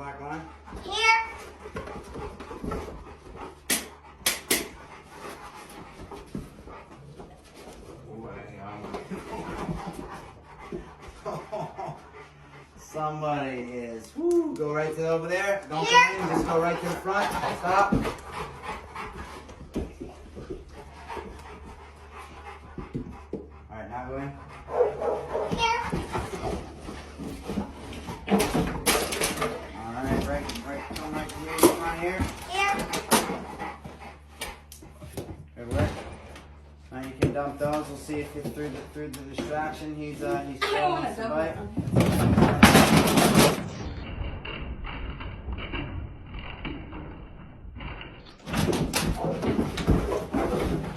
mark on? Here. Somebody is. Woo, go right to over there. Don't come in. Just go right to the front. Stop. Alright, now go in. Here. Alright, come right to here. Come on here. Here. Good work. Now you can dump those. We'll see if you're through the distraction. He's I don't want to the dump bite. it.